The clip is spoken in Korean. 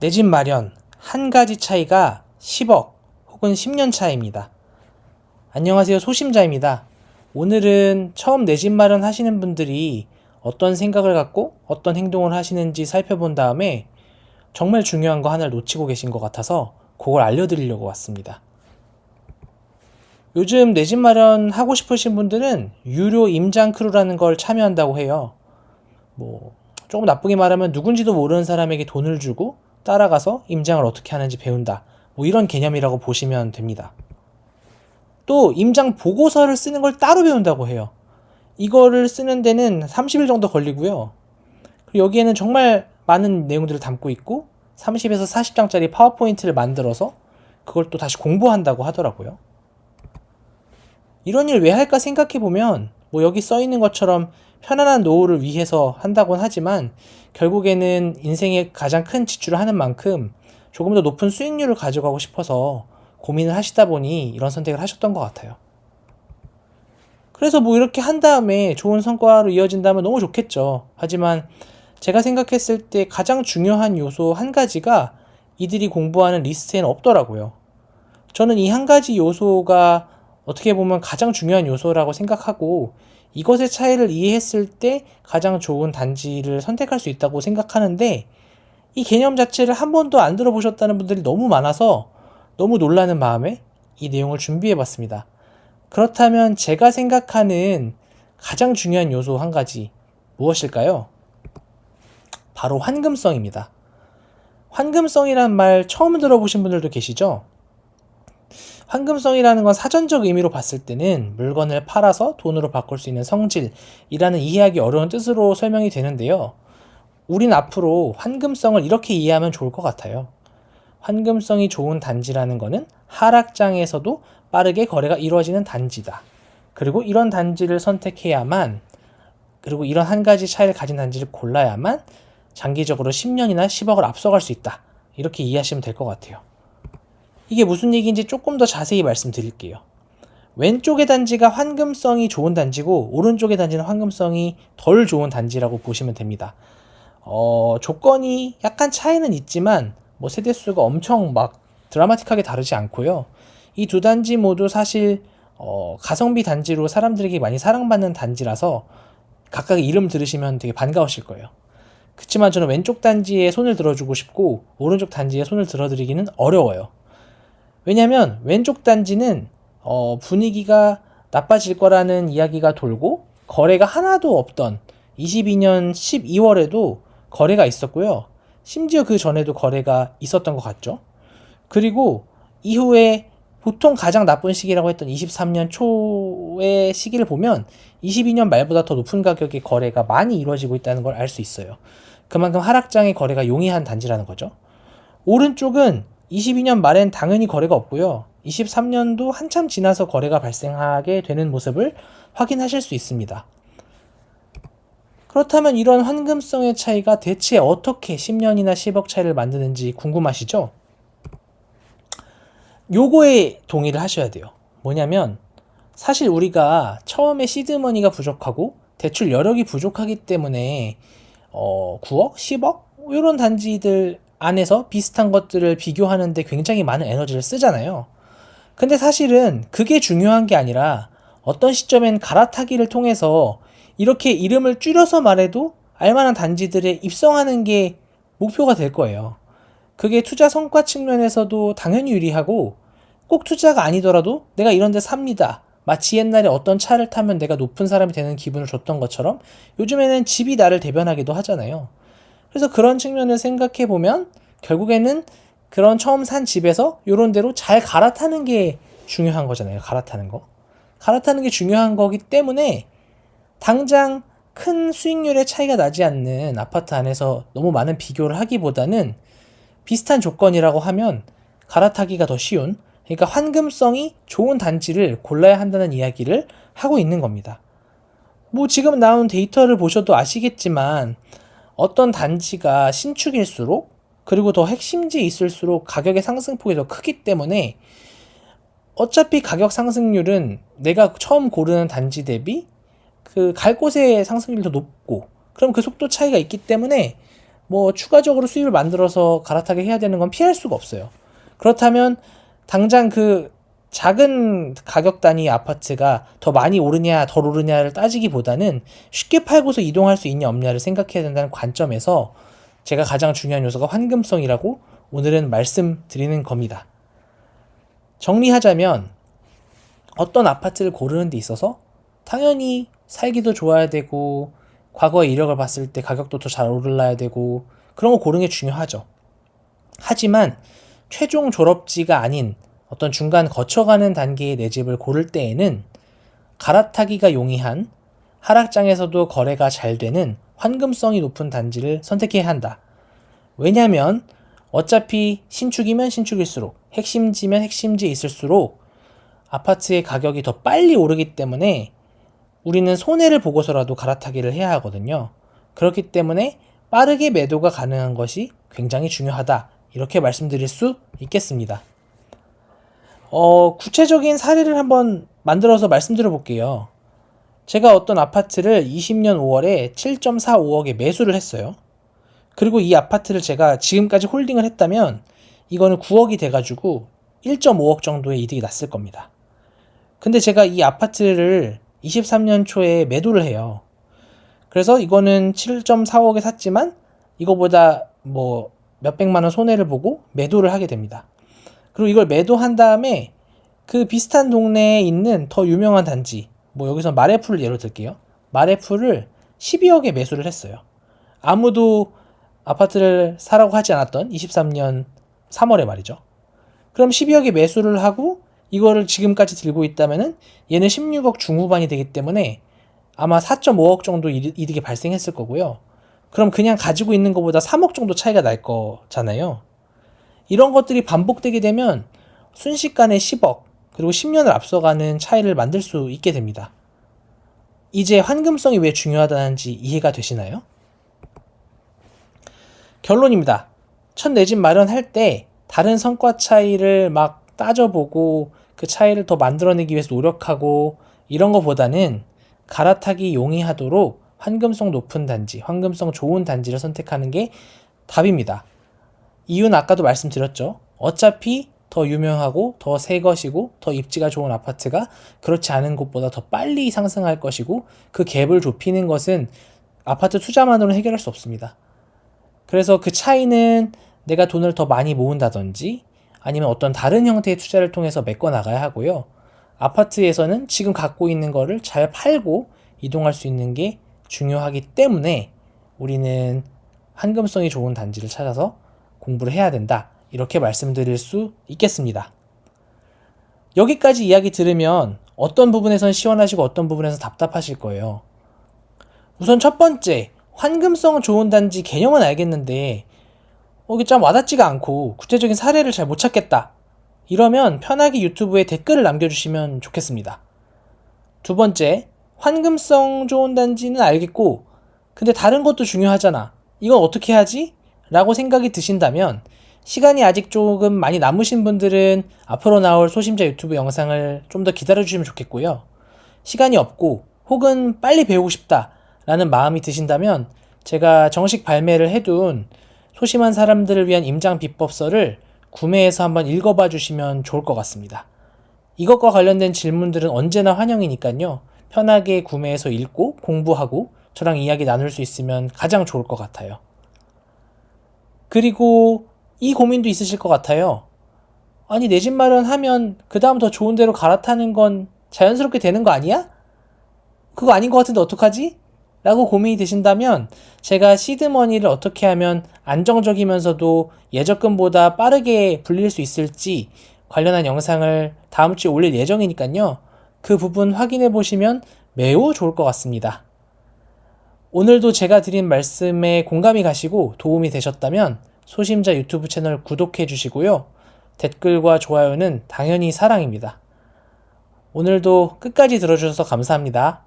내 집 마련 한 가지 차이가 10억 혹은 10년 차이입니다. 안녕하세요, 소심자입니다. 오늘은 처음 내 집 마련 하시는 분들이 어떤 생각을 갖고 어떤 행동을 하시는지 살펴본 다음에 정말 중요한 거 하나를 놓치고 계신 것 같아서 그걸 알려드리려고 왔습니다. 요즘 내 집 마련 하고 싶으신 분들은 유료 임장 크루라는 걸 참여한다고 해요. 조금 나쁘게 말하면 누군지도 모르는 사람에게 돈을 주고 따라가서 임장을 어떻게 하는지 배운다. 이런 개념이라고 보시면 됩니다. 또 임장 보고서를 쓰는 걸 따로 배운다고 해요. 이거를 쓰는 데는 30일 정도 걸리고요. 그리고 여기에는 정말 많은 내용들을 담고 있고 30에서 40장짜리 파워포인트를 만들어서 그걸 또 다시 공부한다고 하더라고요. 이런 일 왜 할까 생각해보면 여기 써있는 것처럼 편안한 노후를 위해서 한다곤 하지만 결국에는 인생의 가장 큰 지출을 하는 만큼 조금 더 높은 수익률을 가져가고 싶어서 고민을 하시다 보니 이런 선택을 하셨던 것 같아요. 그래서 이렇게 한 다음에 좋은 성과로 이어진다면 너무 좋겠죠. 하지만 제가 생각했을 때 가장 중요한 요소 한 가지가 이들이 공부하는 리스트에는 없더라고요. 저는 이 한 가지 요소가 어떻게 보면 가장 중요한 요소라고 생각하고 이것의 차이를 이해했을 때 가장 좋은 단지를 선택할 수 있다고 생각하는데 이 개념 자체를 한 번도 안 들어보셨다는 분들이 너무 많아서 너무 놀라는 마음에 이 내용을 준비해봤습니다. 그렇다면 제가 생각하는 가장 중요한 요소 한 가지 무엇일까요? 바로 환금성입니다. 환금성이란 말 처음 들어보신 분들도 계시죠? 환금성이라는 건 사전적 의미로 봤을 때는 물건을 팔아서 돈으로 바꿀 수 있는 성질이라는 이해하기 어려운 뜻으로 설명이 되는데요. 우린 앞으로 환금성을 이렇게 이해하면 좋을 것 같아요. 환금성이 좋은 단지라는 것은 하락장에서도 빠르게 거래가 이루어지는 단지다. 그리고 이런 단지를 선택해야만, 그리고 이런 한 가지 차이를 가진 단지를 골라야만 장기적으로 10년이나 10억을 앞서갈 수 있다. 이렇게 이해하시면 될 것 같아요. 이게 무슨 얘기인지 조금 더 자세히 말씀드릴게요. 왼쪽의 단지가 환금성이 좋은 단지고 오른쪽의 단지는 환금성이 덜 좋은 단지라고 보시면 됩니다. 조건이 약간 차이는 있지만 세대수가 엄청 드라마틱하게 다르지 않고요. 이 두 단지 모두 사실 가성비 단지로 사람들에게 많이 사랑받는 단지라서 각각 이름 들으시면 되게 반가우실 거예요. 그렇지만 저는 왼쪽 단지에 손을 들어주고 싶고 오른쪽 단지에 손을 들어드리기는 어려워요. 왜냐면 왼쪽 단지는 분위기가 나빠질 거라는 이야기가 돌고 거래가 하나도 없던 22년 12월에도 거래가 있었고요. 심지어 그 전에도 거래가 있었던 것 같죠. 그리고 이후에 보통 가장 나쁜 시기라고 했던 23년 초의 시기를 보면 22년 말보다 더 높은 가격의 거래가 많이 이루어지고 있다는 걸 알 수 있어요. 그만큼 하락장의 거래가 용이한 단지라는 거죠. 오른쪽은 22년 말엔 당연히 거래가 없고요. 23년도 한참 지나서 거래가 발생하게 되는 모습을 확인하실 수 있습니다. 그렇다면 이런 환금성의 차이가 대체 어떻게 10년이나 10억 차이를 만드는지 궁금하시죠? 요거에 동의를 하셔야 돼요. 뭐냐면 사실 우리가 처음에 시드머니가 부족하고 대출 여력이 부족하기 때문에 9억, 10억 이런 단지들 안에서 비슷한 것들을 비교하는데 굉장히 많은 에너지를 쓰잖아요. 근데 사실은 그게 중요한 게 아니라 어떤 시점엔 갈아타기를 통해서 이렇게 이름을 줄여서 말해도 알만한 단지들에 입성하는 게 목표가 될 거예요. 그게 투자 성과 측면에서도 당연히 유리하고 꼭 투자가 아니더라도 내가 이런 데 삽니다. 마치 옛날에 어떤 차를 타면 내가 높은 사람이 되는 기분을 줬던 것처럼 요즘에는 집이 나를 대변하기도 하잖아요. 그래서 그런 측면을 생각해보면 결국에는 그런 처음 산 집에서 요런 데로 잘 갈아타는 게 중요한 거잖아요. 갈아타는 게 중요한 거기 때문에 당장 큰 수익률의 차이가 나지 않는 아파트 안에서 너무 많은 비교를 하기보다는 비슷한 조건이라고 하면 갈아타기가 더 쉬운, 그러니까 환금성이 좋은 단지를 골라야 한다는 이야기를 하고 있는 겁니다. 지금 나온 데이터를 보셔도 아시겠지만 어떤 단지가 신축일수록 그리고 더 핵심지에 있을수록 가격의 상승폭이 더 크기 때문에 어차피 가격 상승률은 내가 처음 고르는 단지 대비 그 갈 곳의 상승률이 더 높고 그럼 그 속도 차이가 있기 때문에 뭐 추가적으로 수입을 만들어서 갈아타게 해야 되는 건 피할 수가 없어요. 그렇다면 당장 그 작은 가격 단위 아파트가 더 많이 오르냐 덜 오르냐를 따지기보다는 쉽게 팔고서 이동할 수 있냐 없냐를 생각해야 된다는 관점에서 제가 가장 중요한 요소가 환금성이라고 오늘은 말씀드리는 겁니다. 정리하자면 어떤 아파트를 고르는 데 있어서 당연히 살기도 좋아야 되고 과거의 이력을 봤을 때 가격도 더 잘 오르려야 되고 그런 거 고르는 게 중요하죠. 하지만 최종 졸업지가 아닌 어떤 중간 거쳐가는 단계의 내 집을 고를 때에는 갈아타기가 용이한 하락장에서도 거래가 잘 되는 환금성이 높은 단지를 선택해야 한다. 왜냐면 어차피 신축이면 신축일수록 핵심지면 핵심지에 있을수록 아파트의 가격이 더 빨리 오르기 때문에 우리는 손해를 보고서라도 갈아타기를 해야 하거든요. 그렇기 때문에 빠르게 매도가 가능한 것이 굉장히 중요하다. 이렇게 말씀드릴 수 있겠습니다. 구체적인 사례를 한번 만들어서 말씀드려 볼게요. 제가 어떤 아파트를 20년 5월에 7.45억에 매수를 했어요. 그리고 이 아파트를 제가 지금까지 홀딩을 했다면 이거는 9억이 돼가지고 1.5억 정도의 이득이 났을 겁니다. 근데 제가 이 아파트를 23년 초에 매도를 해요. 그래서 이거는 7.45억에 샀지만 이거보다 뭐 몇백만 원 손해를 보고 매도를 하게 됩니다. 그리고 이걸 매도한 다음에 그 비슷한 동네에 있는 더 유명한 단지, 뭐 여기서 마레풀을 예로 들게요. 마레풀을 12억에 매수를 했어요. 아무도 아파트를 사라고 하지 않았던 23년 3월에 말이죠. 그럼 12억에 매수를 하고 이거를 지금까지 들고 있다면은 얘는 16억 중후반이 되기 때문에 아마 4.5억 정도 이득이 발생했을 거고요. 그럼 그냥 가지고 있는 것보다 3억 정도 차이가 날 거잖아요. 이런 것들이 반복되게 되면 순식간에 10억 그리고 10년을 앞서가는 차이를 만들 수 있게 됩니다. 이제 환금성이 왜 중요하다는지 이해가 되시나요? 결론입니다. 첫 내 집 마련할 때 다른 성과 차이를 막 따져보고 그 차이를 더 만들어내기 위해서 노력하고 이런 것보다는 갈아타기 용이하도록 환금성 높은 단지, 환금성 좋은 단지를 선택하는 게 답입니다. 이유는 아까도 말씀드렸죠. 어차피 더 유명하고 더 새 것이고 더 입지가 좋은 아파트가 그렇지 않은 곳보다 더 빨리 상승할 것이고 그 갭을 좁히는 것은 아파트 투자만으로는 해결할 수 없습니다. 그래서 그 차이는 내가 돈을 더 많이 모은다든지 아니면 어떤 다른 형태의 투자를 통해서 메꿔 나가야 하고요. 아파트에서는 지금 갖고 있는 거를 잘 팔고 이동할 수 있는 게 중요하기 때문에 우리는 환금성이 좋은 단지를 찾아서 공부를 해야 된다. 이렇게 말씀드릴 수 있겠습니다. 여기까지 이야기 들으면 어떤 부분에선 시원하시고 어떤 부분에선 답답하실 거예요. 우선 첫 번째, 환금성 좋은 단지 개념은 알겠는데 이게 좀 와닿지가 않고 구체적인 사례를 잘 못 찾겠다. 이러면 편하게 유튜브에 댓글을 남겨주시면 좋겠습니다. 두 번째, 환금성 좋은 단지는 알겠고 근데 다른 것도 중요하잖아. 이건 어떻게 하지? 라고 생각이 드신다면 시간이 아직 조금 많이 남으신 분들은 앞으로 나올 소심자 유튜브 영상을 좀 더 기다려주시면 좋겠고요. 시간이 없고 혹은 빨리 배우고 싶다 라는 마음이 드신다면 제가 정식 발매를 해둔 소심한 사람들을 위한 임장 비법서를 구매해서 한번 읽어봐 주시면 좋을 것 같습니다. 이것과 관련된 질문들은 언제나 환영이니까요. 편하게 구매해서 읽고 공부하고 저랑 이야기 나눌 수 있으면 가장 좋을 것 같아요. 그리고 이 고민도 있으실 것 같아요. 아니 내 집 마련하면 그 다음 더 좋은 데로 갈아타는 건 자연스럽게 되는 거 아니야? 그거 아닌 것 같은데 어떡하지? 라고 고민이 되신다면 제가 시드머니를 어떻게 하면 안정적이면서도 예적금보다 빠르게 불릴 수 있을지 관련한 영상을 다음 주에 올릴 예정이니까요. 그 부분 확인해 보시면 매우 좋을 것 같습니다. 오늘도 제가 드린 말씀에 공감이 가시고 도움이 되셨다면 소심자 유튜브 채널 구독해 주시고요. 댓글과 좋아요는 당연히 사랑입니다. 오늘도 끝까지 들어주셔서 감사합니다.